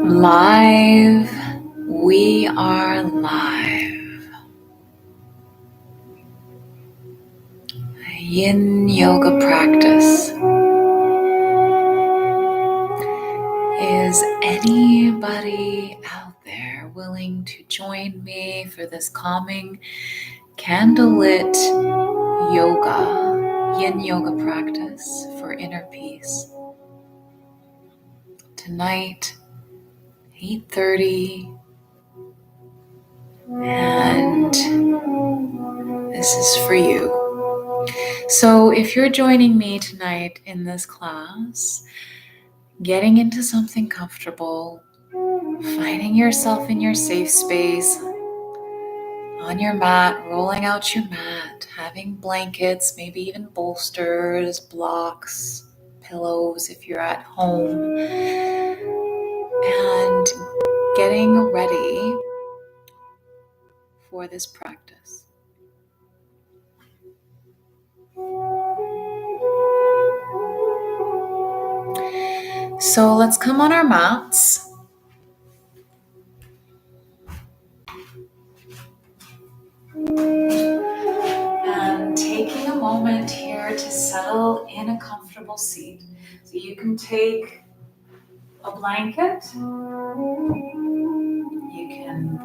Live, we are live. A yin yoga practice. Is anybody out there willing to join me for this calming candlelit yoga, yin yoga practice for inner peace? Tonight, 8:30, and this is for you. So if you're joining me tonight in this class, getting into something comfortable, finding yourself in your safe space, on your mat, rolling out your mat, having blankets, maybe even bolsters, blocks, pillows if you're at home, and getting ready for this practice. So let's come on our mats. And taking a moment here to settle in a comfortable seat. So you can take a blanket, you can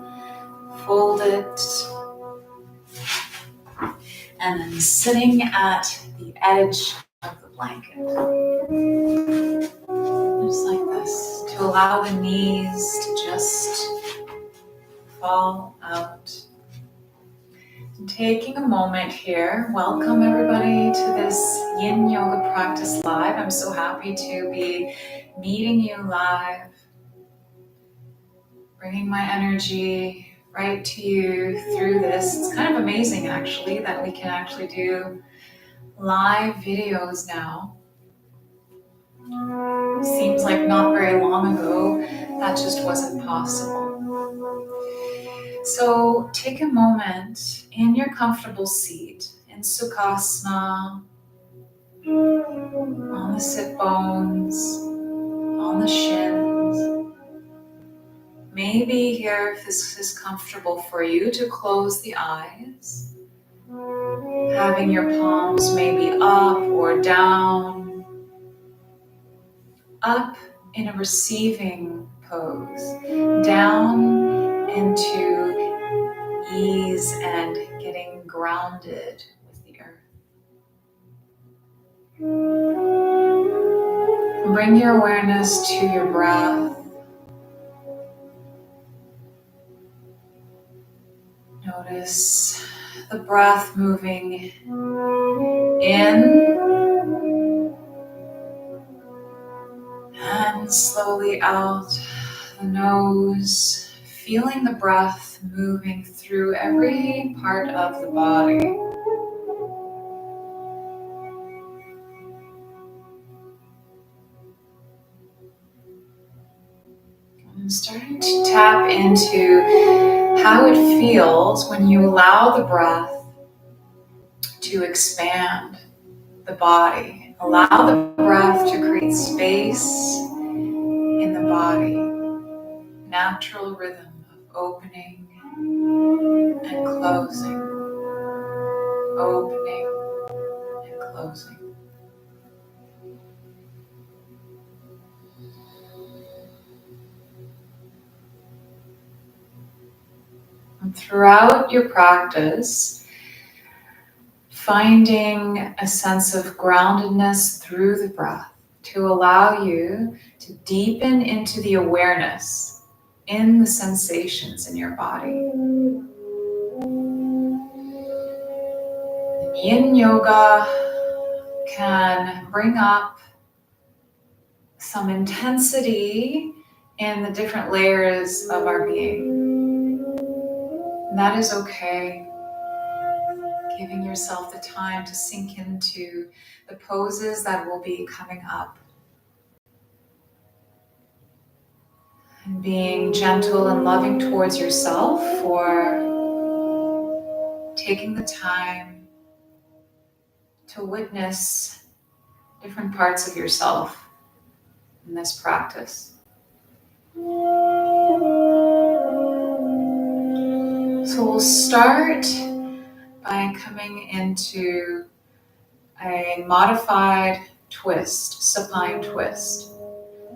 fold it, and then sitting at the edge of the blanket. Just like this, to allow the knees to just fall out. And taking a moment here, welcome everybody to this yin yoga practice live. I'm so happy to be meeting you live, bringing my energy right to you through this. It's kind of amazing actually that we can actually do live videos now. Seems like not very long ago that just wasn't possible. So take a moment in your comfortable seat in Sukhasana, on the sit bones, on the shins. Maybe here, if this is comfortable for you, to close the eyes, having your palms maybe up or down, up in a receiving pose, down into ease and getting grounded with the earth. Bring your awareness to your breath. Notice the breath moving in and slowly out the nose, feeling the breath moving through every part of the body. I'm starting to tap into how it feels when you allow the breath to expand the body. Allow the breath to create space in the body. Natural rhythm of opening and closing. Opening and closing. And throughout your practice, finding a sense of groundedness through the breath to allow you to deepen into the awareness in the sensations in your body. Yin yoga can bring up some intensity in the different layers of our being. And that is okay. Giving yourself the time to sink into the poses that will be coming up. And being gentle and loving towards yourself for taking the time to witness different parts of yourself in this practice. So we'll start by coming into a modified twist, supine twist.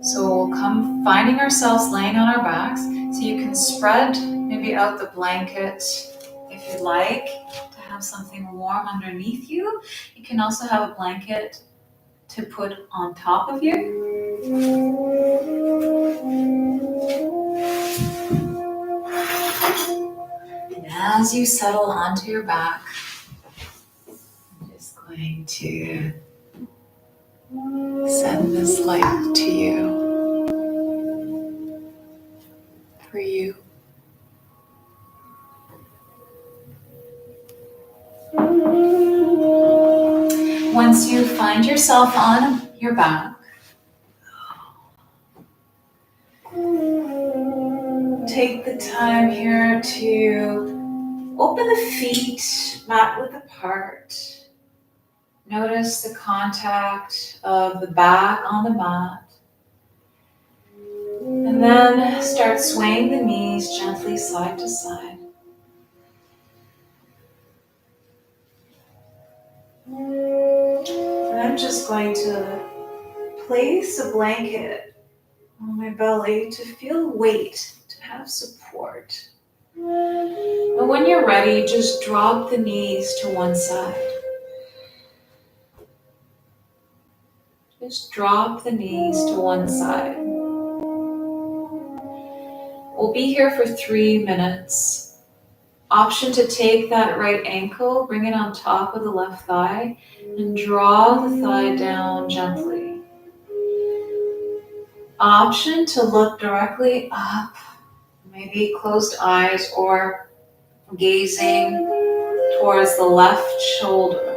So we'll come finding ourselves laying on our backs. So you can spread maybe out the blanket if you'd like to have something warm underneath you. You can also have a blanket to put on top of you. And as you settle onto your back, I'm just going to send this light to you, for you. Once you find yourself on your back, take the time here to open the feet mat width apart. Notice the contact of the back on the mat. And then start swaying the knees gently side to side. And I'm just going to place a blanket on my belly to feel weight, to have support. And when you're ready, just drop the knees to one side. Just drop the knees to one side. We'll be here for 3 minutes. Option to take that right ankle, bring it on top of the left thigh, and draw the thigh down gently. Option to look directly up, maybe closed eyes or gazing towards the left shoulder.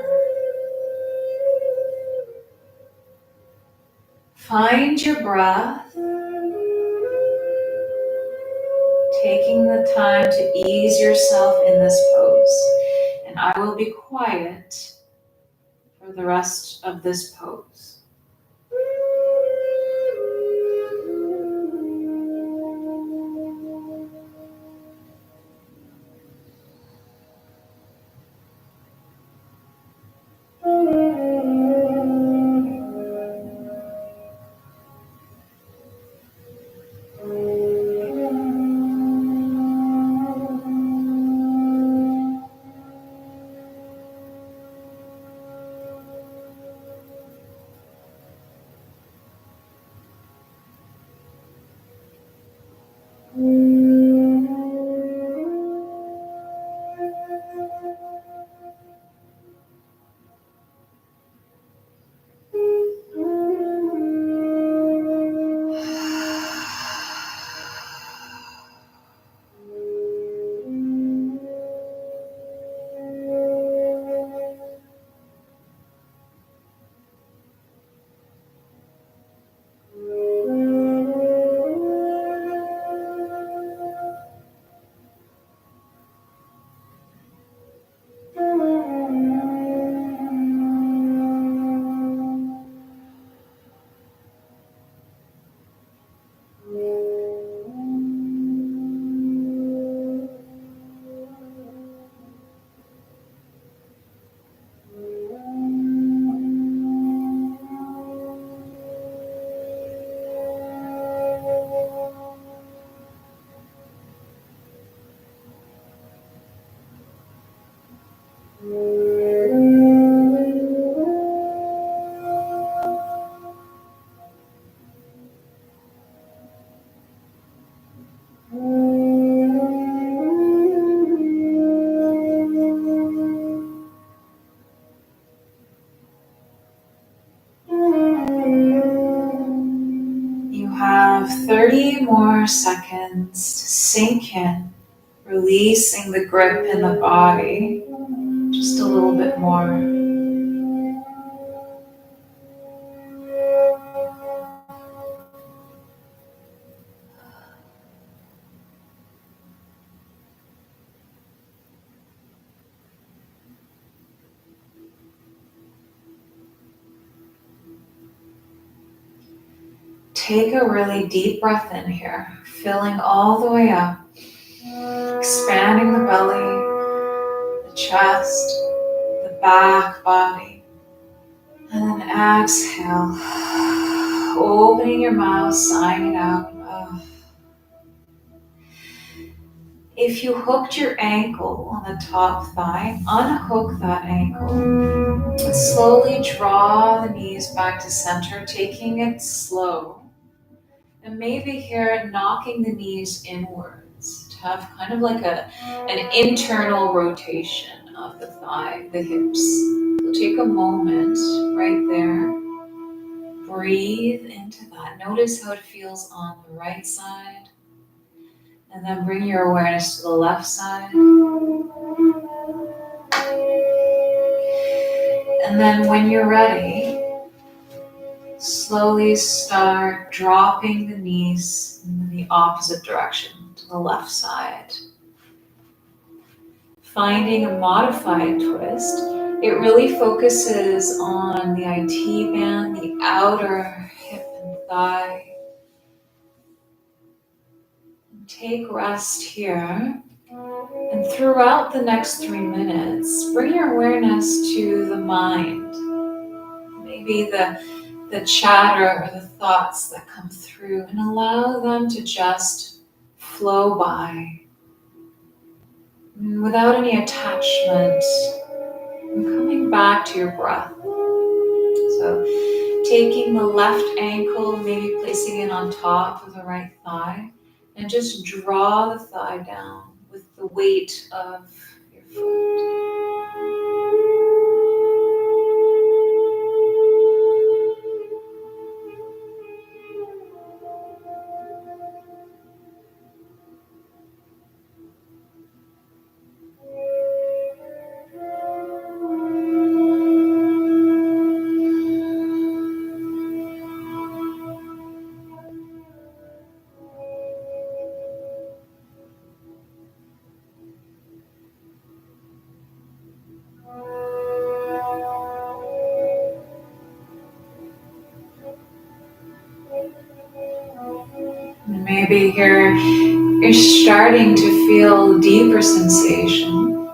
Find your breath, taking the time to ease yourself in this pose. And I will be quiet for the rest of this pose. 30 more seconds to sink in, releasing the grip in the body. Just a little bit more. Take a really deep breath in here, filling all the way up, expanding the belly, the chest, the back body. And then exhale, opening your mouth, sighing it out. If you hooked your ankle on the top thigh, unhook that ankle. And slowly draw the knees back to center, taking it slow. And maybe here, knocking the knees inwards to have kind of like an internal rotation of the thigh, the hips. So take a moment right there. Breathe into that. Notice how it feels on the right side. And then bring your awareness to the left side. And then when you're ready, slowly start dropping the knees in the opposite direction to the left side. Finding a modified twist, it really focuses on the IT band, the outer hip and thigh. Take rest here. And throughout the next 3 minutes, bring your awareness to the mind. Maybe the chatter or the thoughts that come through, and allow them to just flow by without any attachment, and coming back to your breath. So taking the left ankle, maybe placing it on top of the right thigh, and just draw the thigh down with the weight of your foot. Maybe you're starting to feel deeper sensation,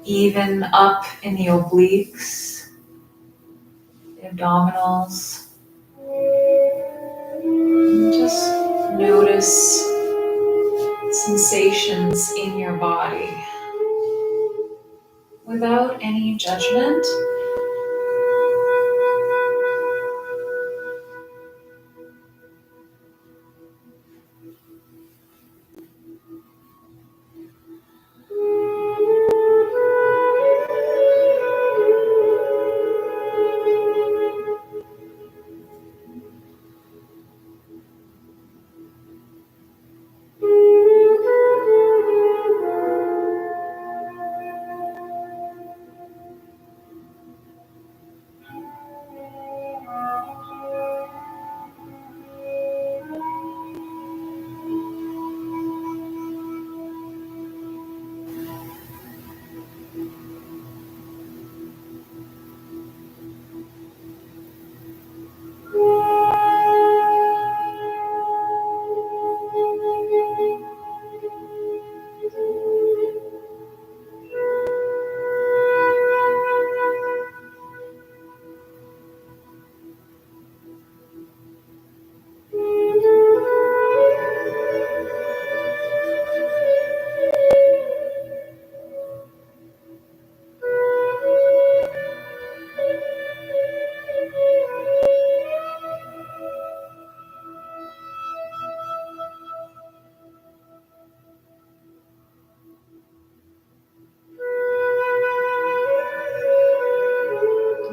even up in the obliques, the abdominals. And just notice sensations in your body without any judgment.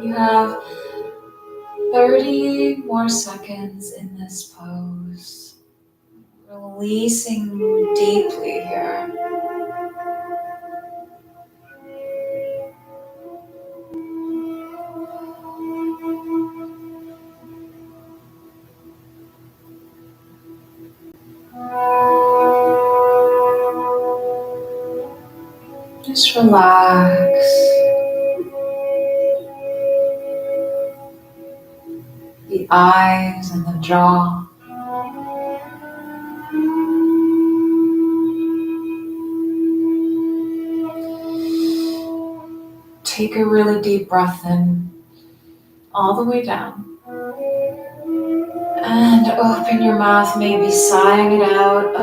You have 30 more seconds in this pose. releasing deeply here. Just relax. The eyes and the jaw. Take a really deep breath in, all the way down. And open your mouth, maybe sighing it out.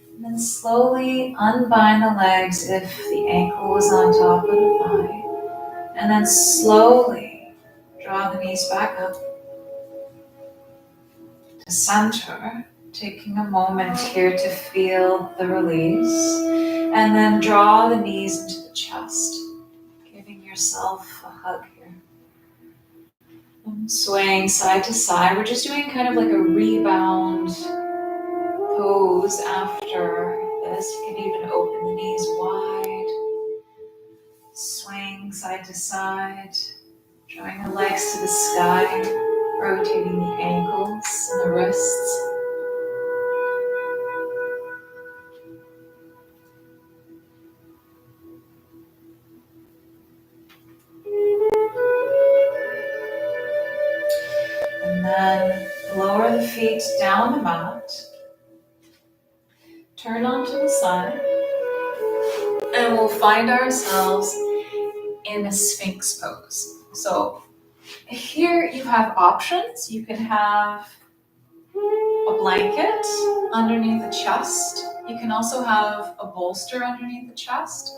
And then slowly unbind the legs if the ankle was on top of the thigh. And then slowly draw the knees back up to center, taking a moment here to feel the release. And then draw the knees into the chest, giving yourself a hug here. And swaying side to side. We're just doing kind of like a rebound pose after this. You can even open the knees wide. Swaying side to side. Drawing the legs to the sky. Rotating the ankles and the wrists. And then lower the feet down the mat. Turn onto the side. And we'll find ourselves in a Sphinx pose. So here you have options. You can have a blanket underneath the chest. You can also have a bolster underneath the chest.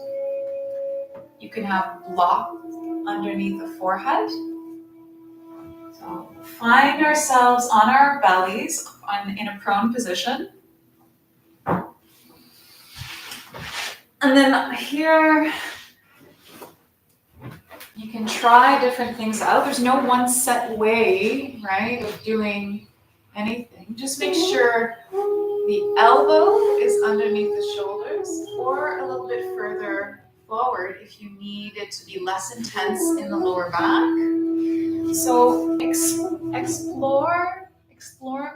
You can have block underneath the forehead. So find ourselves on our bellies in a prone position. And then here, you can try different things out. There's no one set way, right, of doing anything. Just make sure the elbow is underneath the shoulders or a little bit further forward if you need it to be less intense in the lower back. So exploring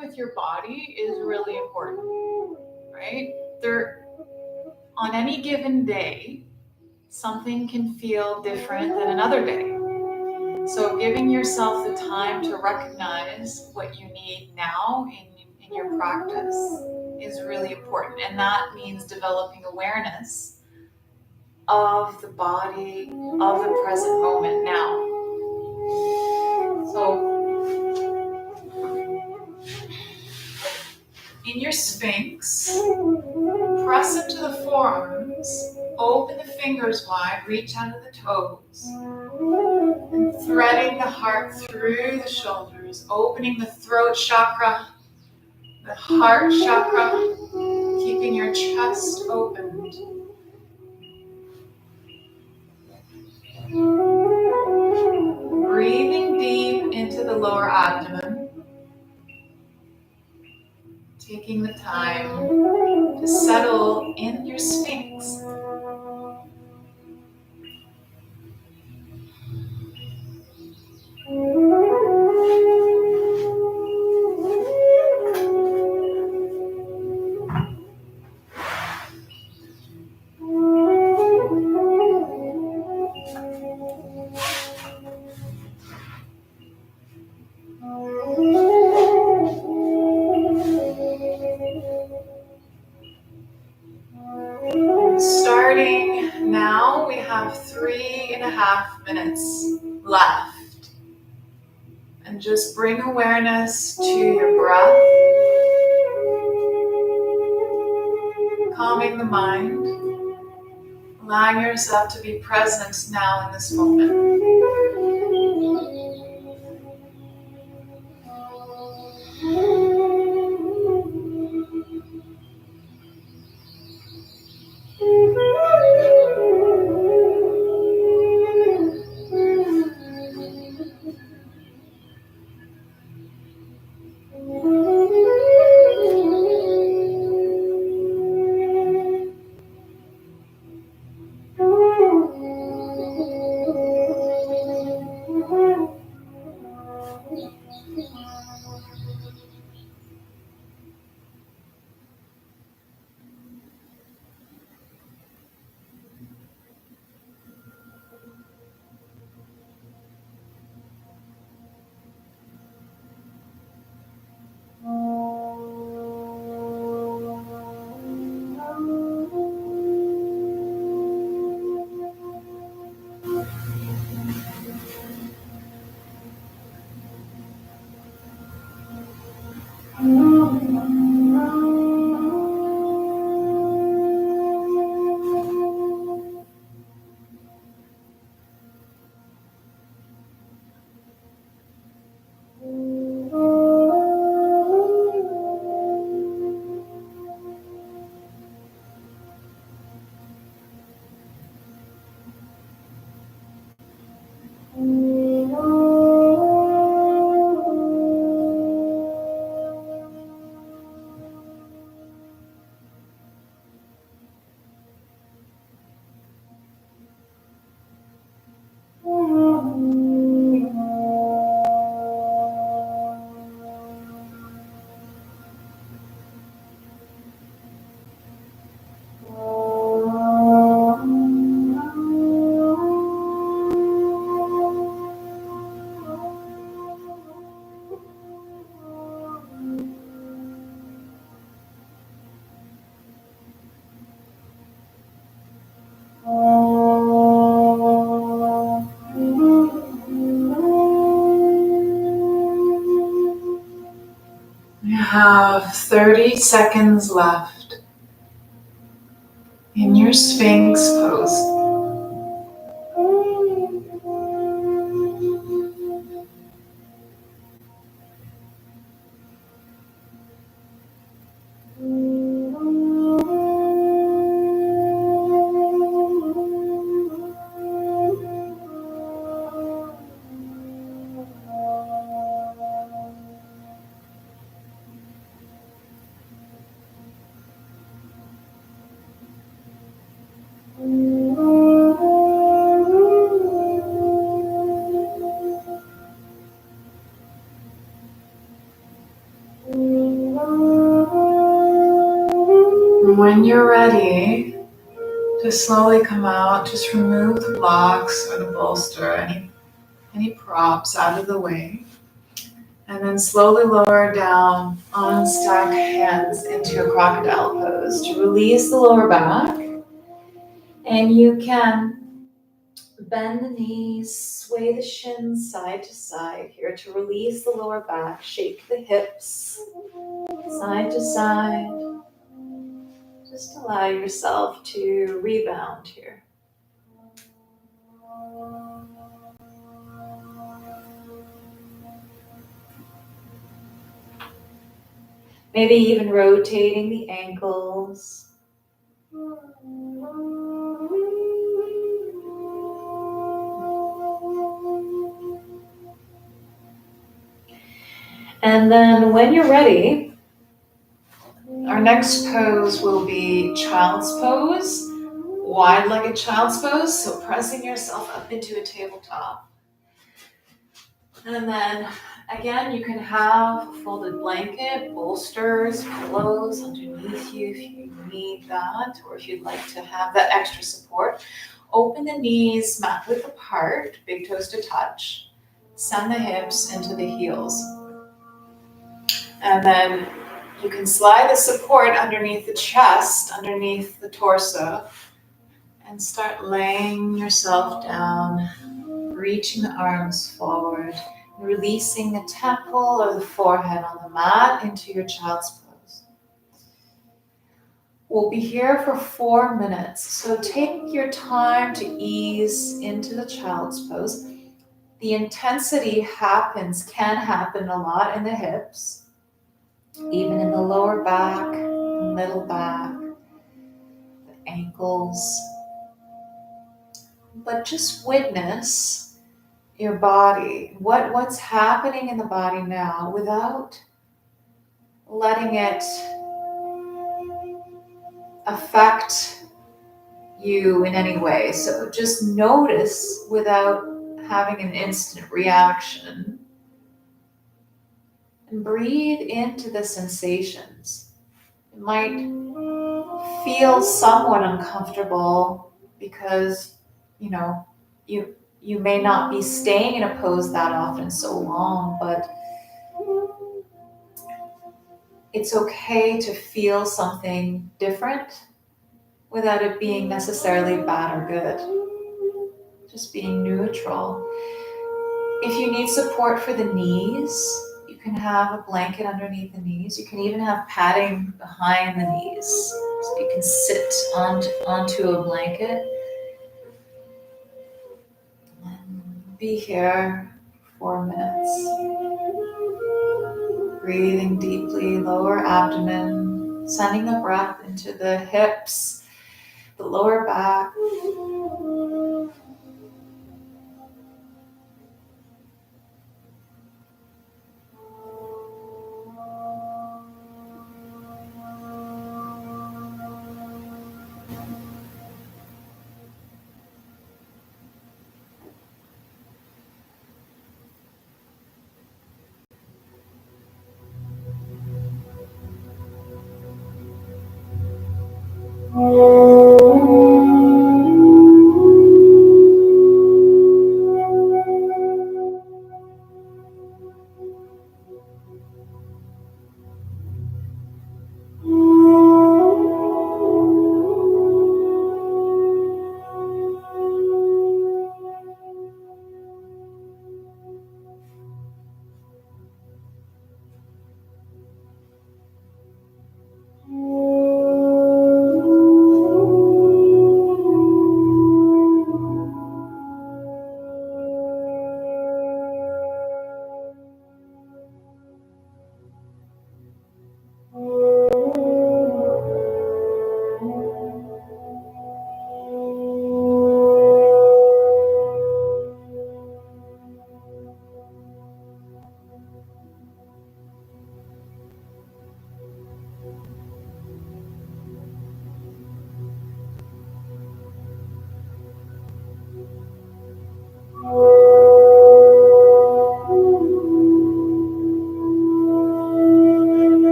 with your body is really important, right? On any given day, something can feel different than another day. So giving yourself the time to recognize what you need now in your practice is really important. And that means developing awareness of the body, of the present moment now. So in your Sphinx, press into the forearms, open the fingers wide, reach under the toes, and threading the heart through the shoulders, opening the throat chakra, the heart chakra, keeping your chest opened. Breathing deep into the lower abdomen, taking the time to settle in your Sphinx. Starting now, we have 3.5 minutes left. And just bring awareness to your breath, calming the mind, allowing yourself to be present now in this moment. have 30 seconds left in your Sphinx pose. When you're ready to slowly come out, just remove the blocks or the bolster, any props out of the way. And then slowly lower down on stacked hands into a crocodile pose to release the lower back. And you can bend the knees, sway the shins side to side here to release the lower back. Shake the hips side to side. Just allow yourself to rebound here. Maybe even rotating the ankles. And then when you're ready, our next pose will be child's pose, wide-legged child's pose. So pressing yourself up into a tabletop. And then again, you can have a folded blanket, bolsters, pillows underneath you if you need that, or if you'd like to have that extra support. Open the knees, mat width apart, big toes to touch. Send the hips into the heels. And then you can slide the support underneath the chest, underneath the torso, and start laying yourself down, reaching the arms forward, releasing the temple or the forehead on the mat into your child's pose. We'll be here for 4 minutes, so take your time to ease into the child's pose. The intensity can happen a lot in the hips, even in the lower back, middle back, the ankles. But just witness your body, what's happening in the body now without letting it affect you in any way. So just notice without having an instant reaction. And breathe into the sensations. It might feel somewhat uncomfortable because, you may not be staying in a pose that often, so long, but it's okay to feel something different without it being necessarily bad or good. Just being neutral. If you need support for the knees, you can have a blanket underneath the knees. You can even have padding behind the knees. So you can sit onto a blanket. And be here for 4 minutes. Breathing deeply, lower abdomen, sending the breath into the hips, the lower back.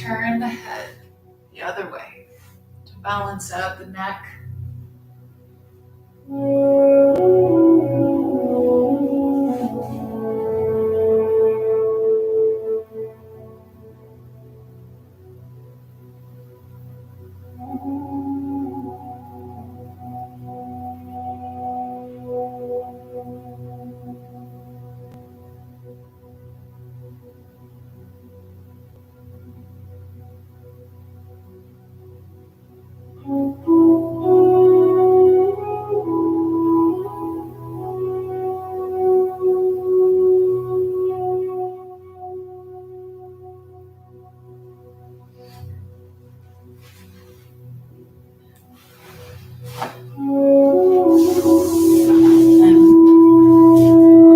turn the head the other way to balance out the neck.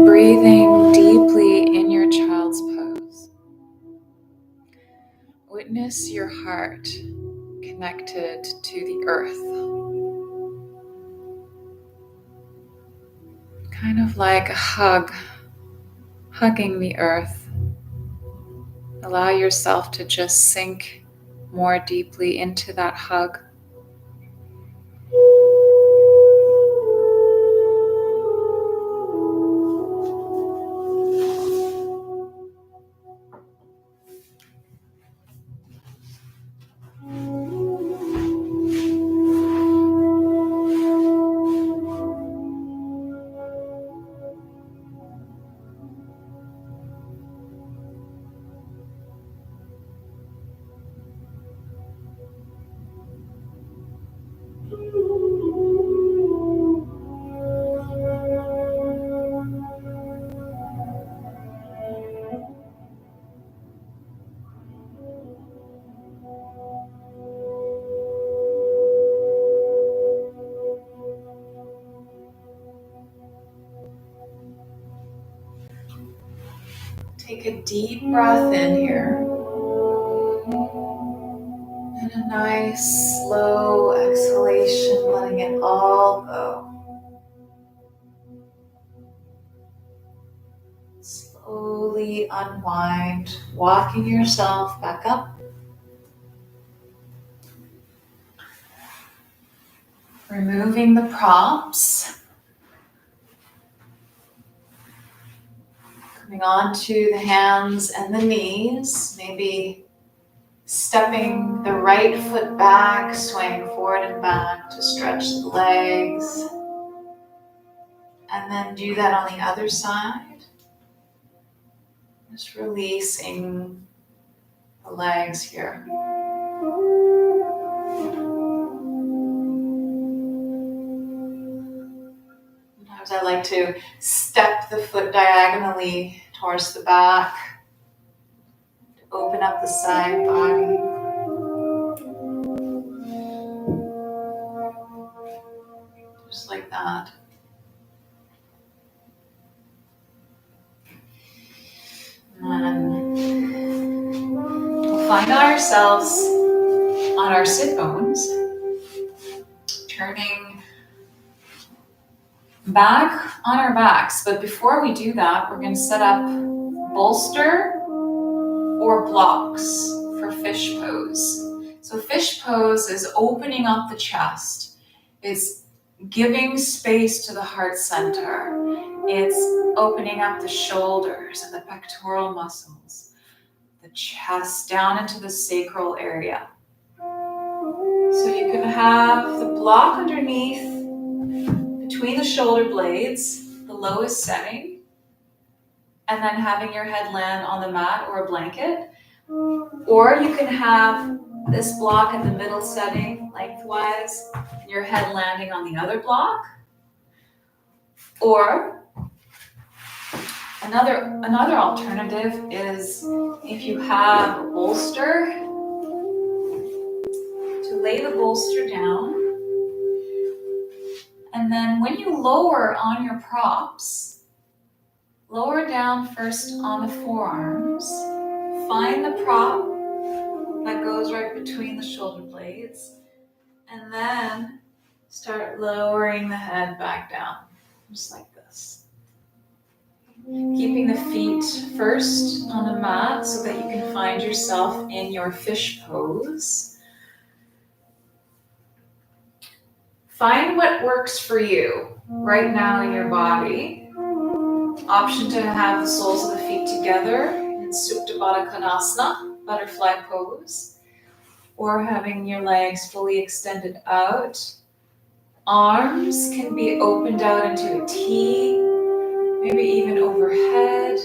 Breathing deeply in your child's pose. Witness your heart connected to the earth. Kind of like a hug, hugging the earth. Allow yourself to just sink more deeply into that hug. Take a deep breath in here. And a nice slow exhalation, letting it all go. Slowly unwind, walking yourself back up. Removing the props. Coming onto the hands and the knees, maybe stepping the right foot back, swaying forward and back to stretch the legs. And then do that on the other side. Just releasing the legs here. Sometimes I like to step the foot diagonally towards the back to open up the side body. Just like that. And we'll find ourselves on our sit bones, turning back on our backs. But before we do that, we're going to set up bolster or blocks for fish pose. So fish pose is opening up the chest. It's giving space to the heart center. It's opening up the shoulders and the pectoral muscles, the chest down into the sacral area. So you can have the block underneath between the shoulder blades, the lowest setting, and then having your head land on the mat or a blanket. Or you can have this block in the middle setting, lengthwise, and your head landing on the other block. Or another alternative is if you have a bolster, to lay the bolster down. And then when you lower on your props, lower down first on the forearms. Find the prop that goes right between the shoulder blades. And then start lowering the head back down, just like this. Keeping keeping the feet first on the mat so that you can find yourself in your fish pose. Find what works for you right now in your body. Option to have the soles of the feet together in Supta Baddha Konasana, butterfly pose, or having your legs fully extended out. Arms can be opened out into a T, maybe even overhead,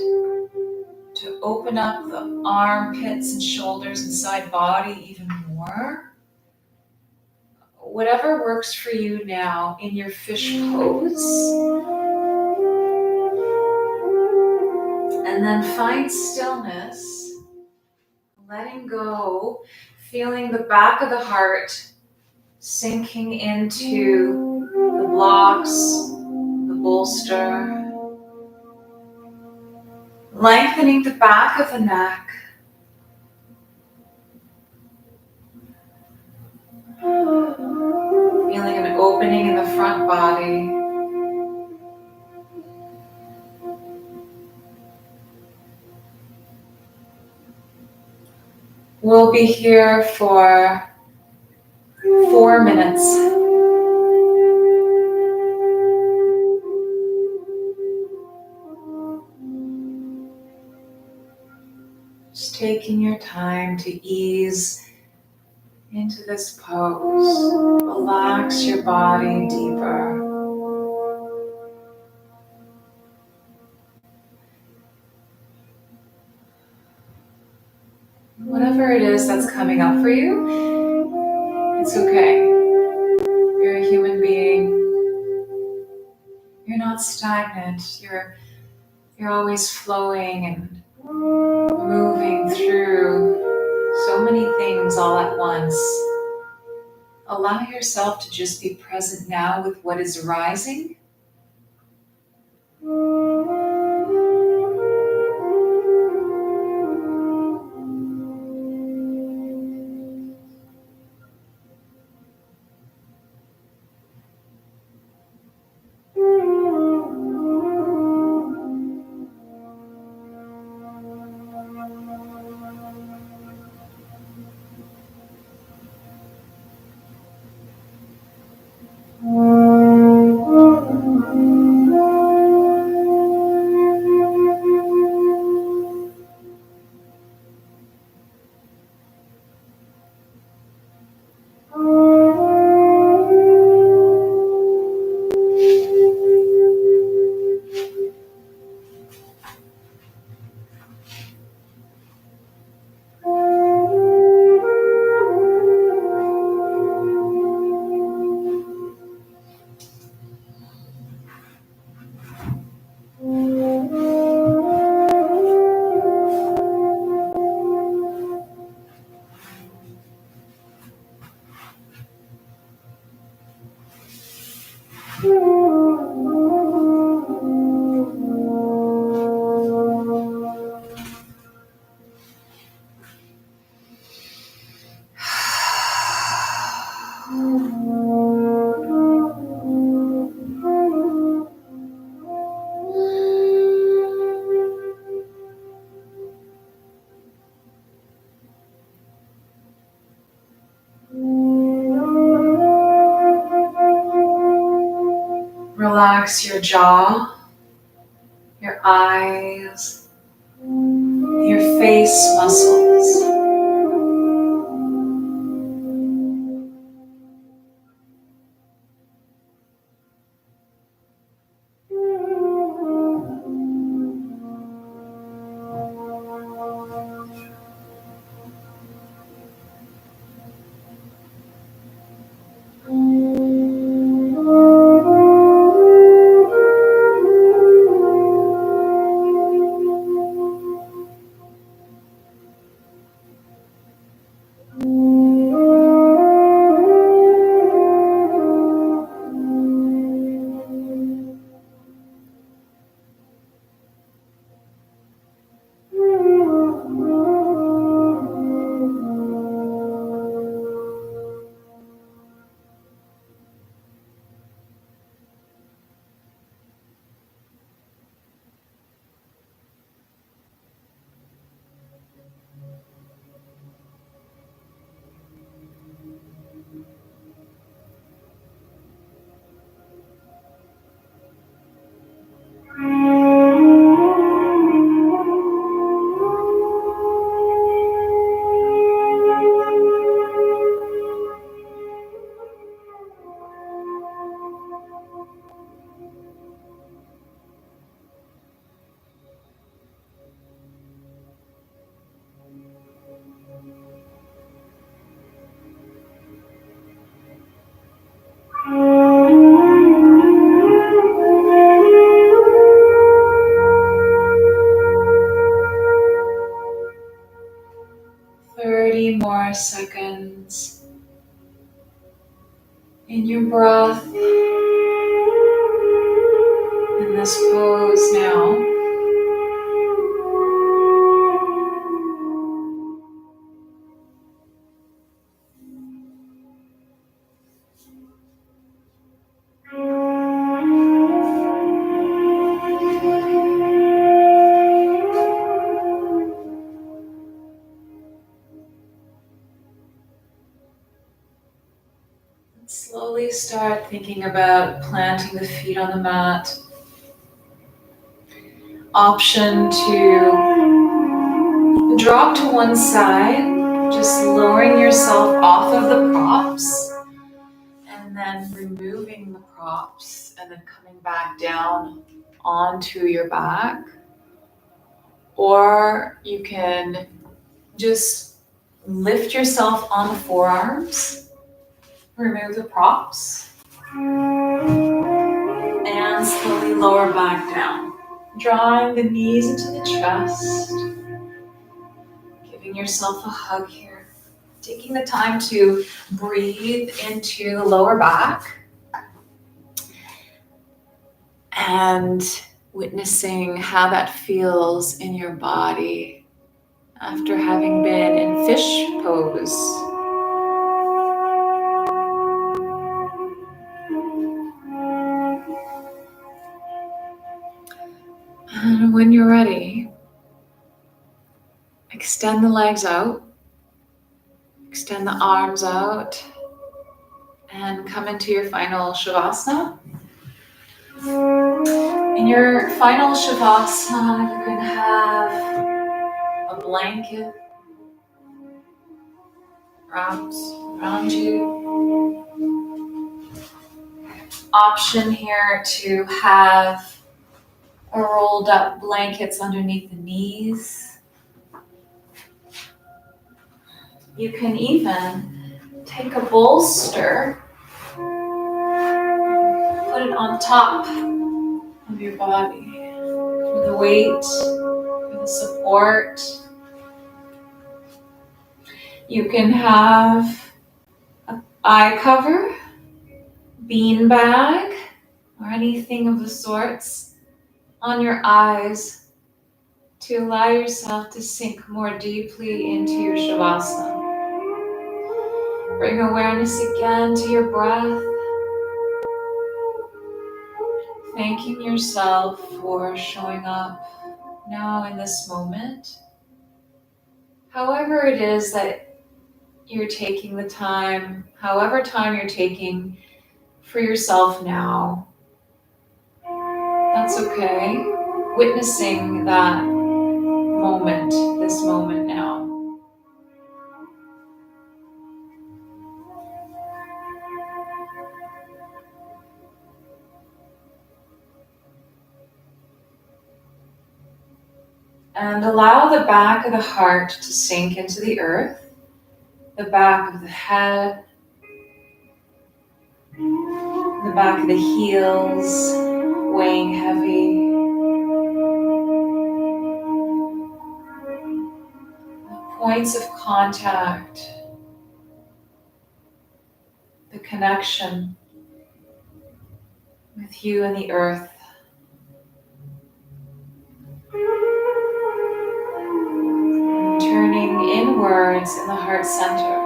to open up the armpits and shoulders and side body even more. Whatever works for you now in your fish pose. And then find stillness, letting go, feeling the back of the heart sinking into the blocks, the bolster, lengthening the back of the neck, feeling an opening in the front body. We'll be here for 4 minutes. Just taking your time to ease into this pose. Relax your body deeper. Whatever it is that's coming up for you, it's okay. You're a human being. You're not stagnant. You're always flowing and moving through so many things all at once. Allow yourself to just be present now with what is arising. Relax your jaw, your eyes, your face muscles. many more seconds in your breath in this pose now. Slowly start thinking about planting the feet on the mat. Option to drop to one side, just lowering yourself off of the props and then removing the props and then coming back down onto your back. Or you can just lift yourself on the forearms, remove the props, and slowly lower back down. Drawing the knees into the chest, giving yourself a hug here. Taking the time to breathe into the lower back and witnessing how that feels in your body after having been in fish pose. And when you're ready, extend the legs out, extend the arms out, and come into your final Shavasana. In your final Shavasana, you can have a blanket wrapped around you. Option here to have a rolled up blankets underneath the knees. You can even take a bolster, put it on top of your body for the weight, for the support. You can have an eye cover, bean bag, or anything of the sorts on your eyes to allow yourself to sink more deeply into your Shavasana. Bring awareness again to your breath, thanking yourself for showing up now in this moment. However it is that you're taking the time, however time you're taking for yourself now, that's okay. Witnessing that moment, this moment now. And allow the back of the heart to sink into the earth, the back of the head, the back of the heels, weighing heavy. Points of contact, the connection with you and the earth. Turning inwards in the heart center.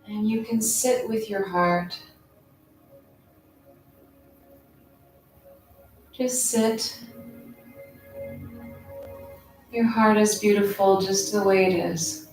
And you can sit with your heart. Just sit. Your heart is beautiful just the way it is.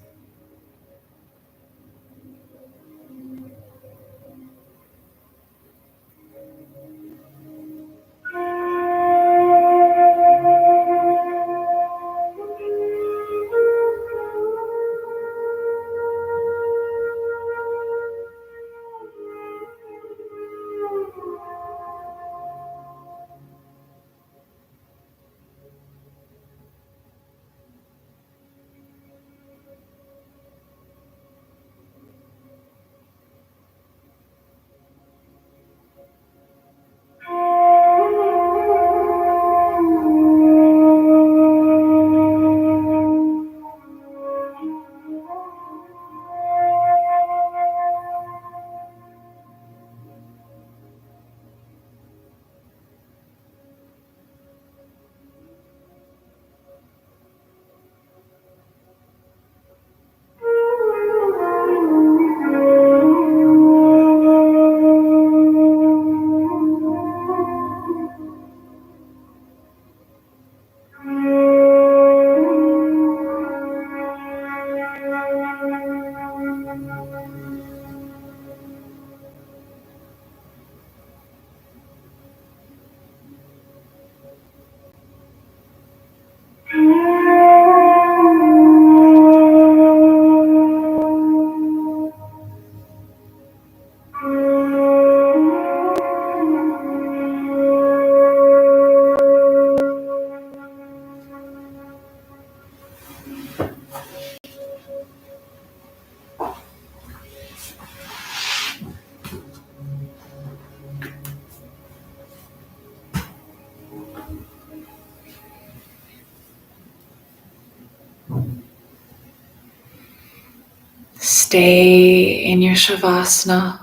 stay in your savasana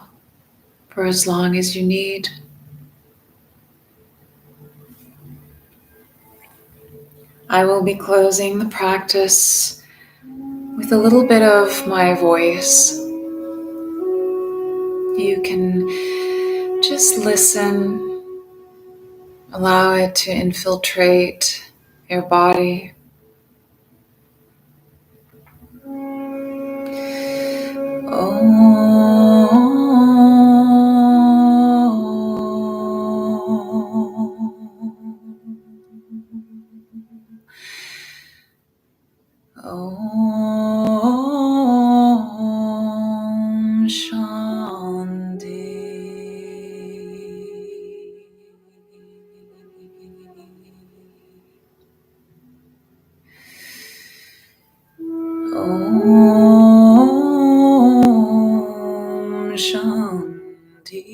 for as long as you need. I will be closing the practice with a little bit of my voice. You can just listen, allow it to infiltrate your body. Om Shanti. Om Shanti.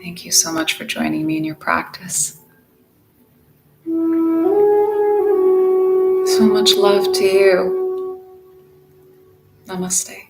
Thank you so much for joining me in your practice. So much love to you. Namaste.